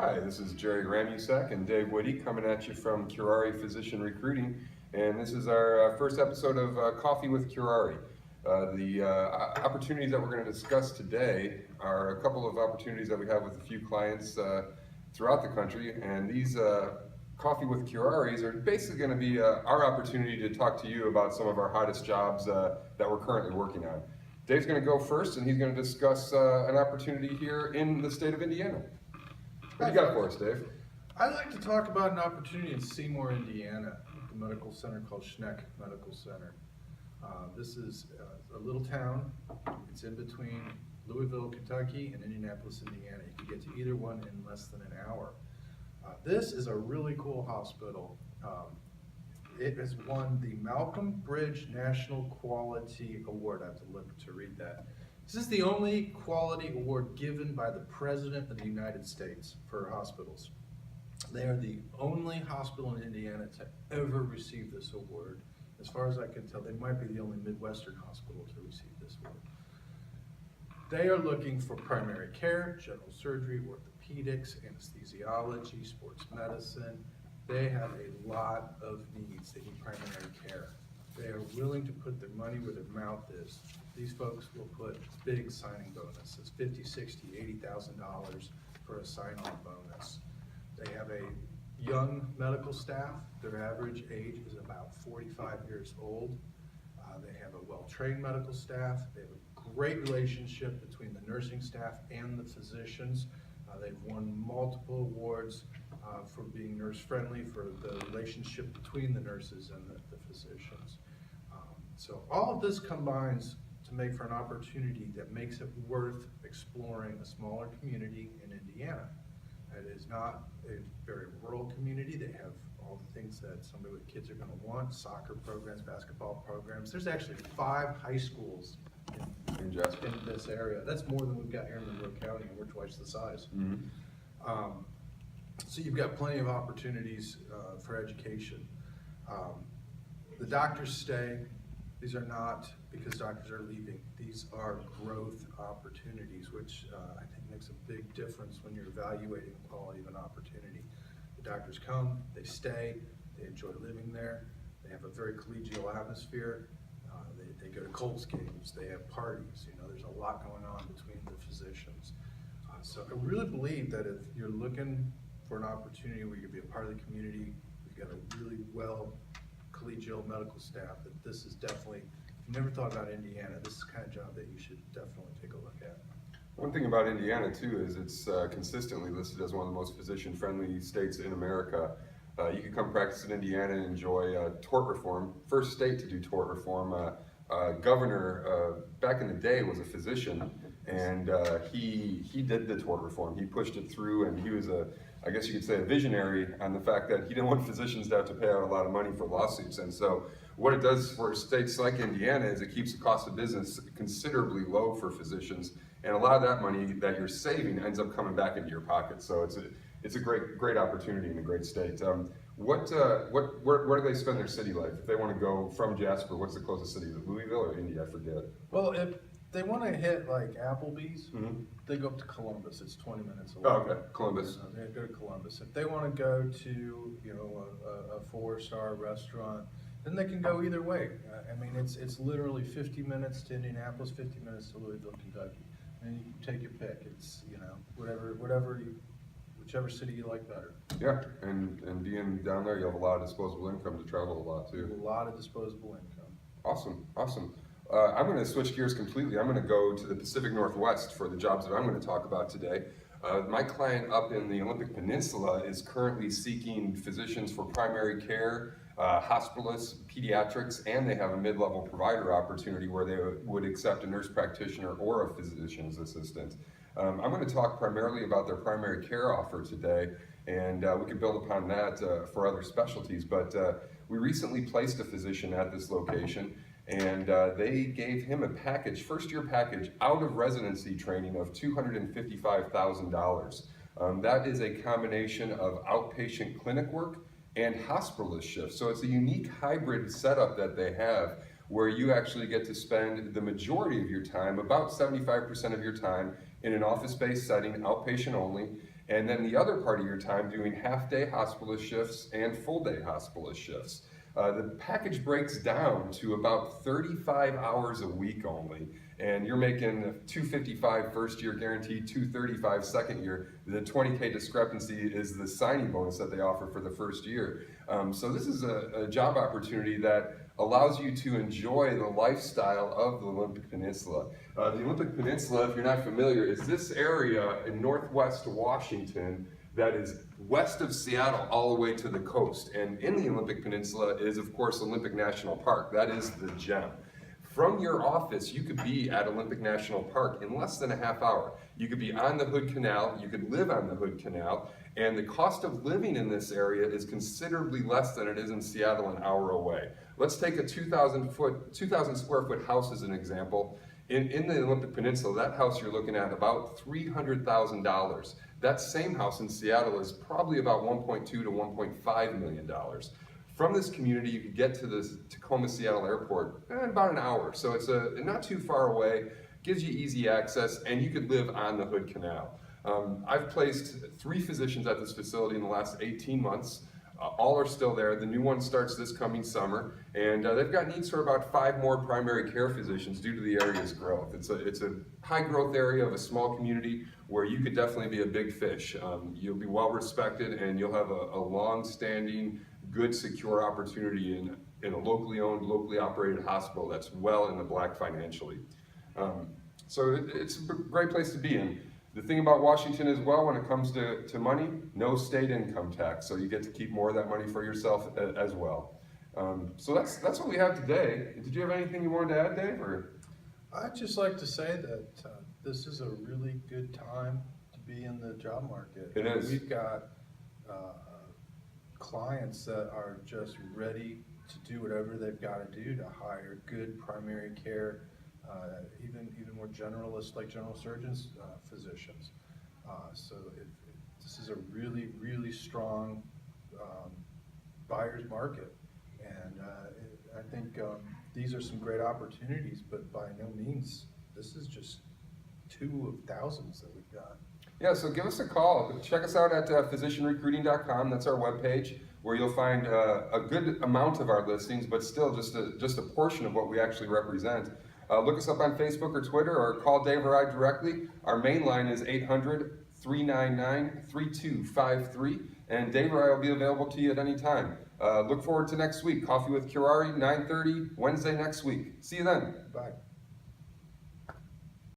Hi, this is Jerry Ramusak and Dave Whitty coming at you from Curare Physician Recruiting, and this is our first episode of Coffee with Curare. The opportunities that we're going to discuss today are a couple of opportunities that we have with a few clients throughout the country, and these Coffee with Curares are basically going to be our opportunity to talk to you about some of our hottest jobs that we're currently working on. Dave's going to go first, and he's going to discuss an opportunity here in the state of Indiana. What do you got for us, Dave? I'd like to talk about an opportunity in Seymour, Indiana, at the medical center called Schneck Medical Center. This is a little town. It's in between Louisville, Kentucky and Indianapolis, Indiana. You can get to either one in less than an hour. This is a really cool hospital. It has won the Malcolm Bridge National Quality Award. I have to look to read that. This is the only quality award given by the President of the United States for hospitals. They are the only hospital in Indiana to ever receive this award. As far as I can tell, they might be the only Midwestern hospital to receive this award. They are looking for primary care, general surgery, orthopedics, anesthesiology, sports medicine. They have a lot of needs. They need primary care. They are willing to put their money where their mouth is. These folks will put big signing bonuses, $50,000, $60,000, $80,000 for a sign-on bonus. They have a young medical staff. Their average age is about 45 years old. They have a well-trained medical staff. They have a great relationship between the nursing staff and the physicians. They've won multiple awards for being nurse-friendly, for the relationship between the nurses and the physicians. So all of this combines to make for an opportunity that makes it worth exploring a smaller community in Indiana. It is not a very rural community. They have all the things that somebody with kids are going to want: soccer programs, basketball programs. There's actually 5 high schools in this area. That's more than we've got here in Monroe County, and we're twice the size. Mm-hmm. So you've got plenty of opportunities for education. The doctors stay. These are not because doctors are leaving. These are growth opportunities, which I think makes a big difference when you're evaluating the quality of an opportunity. The doctors come, they stay, they enjoy living there, they have a very collegial atmosphere, they go to Colts games, they have parties, there's a lot going on between the physicians. So I really believe that if you're looking for an opportunity where you can be a part of the community, we've got a really well collegial medical staff, that this is definitely, if you never thought about Indiana, this is the kind of job that you should definitely take a look at. One thing about Indiana too is it's consistently listed as one of the most physician-friendly states in America. You can come practice in Indiana and enjoy tort reform. First state to do tort reform. Governor back in the day was a physician, and he did the tort reform. He pushed it through, and he was I guess you could say a visionary on the fact that he didn't want physicians to have to pay out a lot of money for lawsuits. And so what it does for states like Indiana is it keeps the cost of business considerably low for physicians, and a lot of that money that you're saving ends up coming back into your pocket. So it's a great opportunity in a great state. Where do they spend their city life? If they want to go from Jasper, what's the closest city? Is it Louisville or Indy? I forget. Well, if they want to hit like Applebee's, mm-hmm. They go up to Columbus. It's 20 minutes away. Oh, okay, Columbus. They go to Columbus. If they want to go to a 4-star restaurant, then they can go either way. I mean, it's literally 50 minutes to Indianapolis, 50 minutes to Louisville, Kentucky, and you can take your pick. It's whichever city you like better. Yeah, and being down there, you have a lot of disposable income to travel a lot too. A lot of disposable income. Awesome. I'm going to switch gears completely. I'm going to go to the Pacific Northwest for the jobs that I'm going to talk about today. My client up in the Olympic Peninsula is currently seeking physicians for primary care, hospitalists, pediatrics, and they have a mid-level provider opportunity where they would accept a nurse practitioner or a physician's assistant. I'm going to talk primarily about their primary care offer today, and we can build upon that for other specialties. But we recently placed a physician at this location, and they gave him a package, first-year package, out of residency training of $255,000. That is a combination of outpatient clinic work and hospitalist shifts. So it's a unique hybrid setup that they have where you actually get to spend the majority of your time, about 75% of your time, in an office-based setting, outpatient only, and then the other part of your time doing half-day hospitalist shifts and full-day hospitalist shifts. The package breaks down to about 35 hours a week only, and you're making $255 first year guaranteed, $235 second year. The $20K discrepancy is the signing bonus that they offer for the first year. So this is a job opportunity that allows you to enjoy the lifestyle of the Olympic Peninsula. The Olympic Peninsula, if you're not familiar, is this area in northwest Washington that is west of Seattle all the way to the coast. And in the Olympic Peninsula is, of course, Olympic National Park. That is the gem. From your office, you could be at Olympic National Park in less than a half hour. You could be on the Hood Canal, you could live on the Hood Canal, and the cost of living in this area is considerably less than it is in Seattle, an hour away. Let's take a 2,000 square foot house as an example. In the Olympic Peninsula, that house you're looking at about $300,000. That same house in Seattle is probably about $1.2 to $1.5 million. From this community, you could get to the Tacoma-Seattle airport in about an hour. So it's not too far away, gives you easy access, and you could live on the Hood Canal. I've placed 3 physicians at this facility in the last 18 months. All are still there. The new one starts this coming summer, and they've got needs for about 5 more primary care physicians due to the area's growth. It's a high growth area of a small community where you could definitely be a big fish. You'll be well respected, and you'll have a long-standing, good, secure opportunity in a locally owned, locally operated hospital that's well in the black financially. So it's a great place to be in. The thing about Washington as well, when it comes to money, no state income tax, so you get to keep more of that money for yourself as well. So that's what we have today. Did you have anything you wanted to add, Dave? Or? I'd just like to say that this is a really good time to be in the job market. It is. We've got clients that are just ready to do whatever they've got to do to hire good primary care, even more generalist, like general surgeons, physicians. So this is a really, really strong buyer's market, and I think these are some great opportunities, but by no means, this is just 2 of thousands that we've got. Yeah, so give us a call. Check us out at physicianrecruiting.com. That's our webpage, where you'll find a good amount of our listings, but still just a portion of what we actually represent. Look us up on Facebook or Twitter, or call Dave or I directly. Our main line is 800-399-3253, and Dave or I will be available to you at any time. Look forward to next week. Coffee with Curare, 9:30, Wednesday next week. See you then. Bye.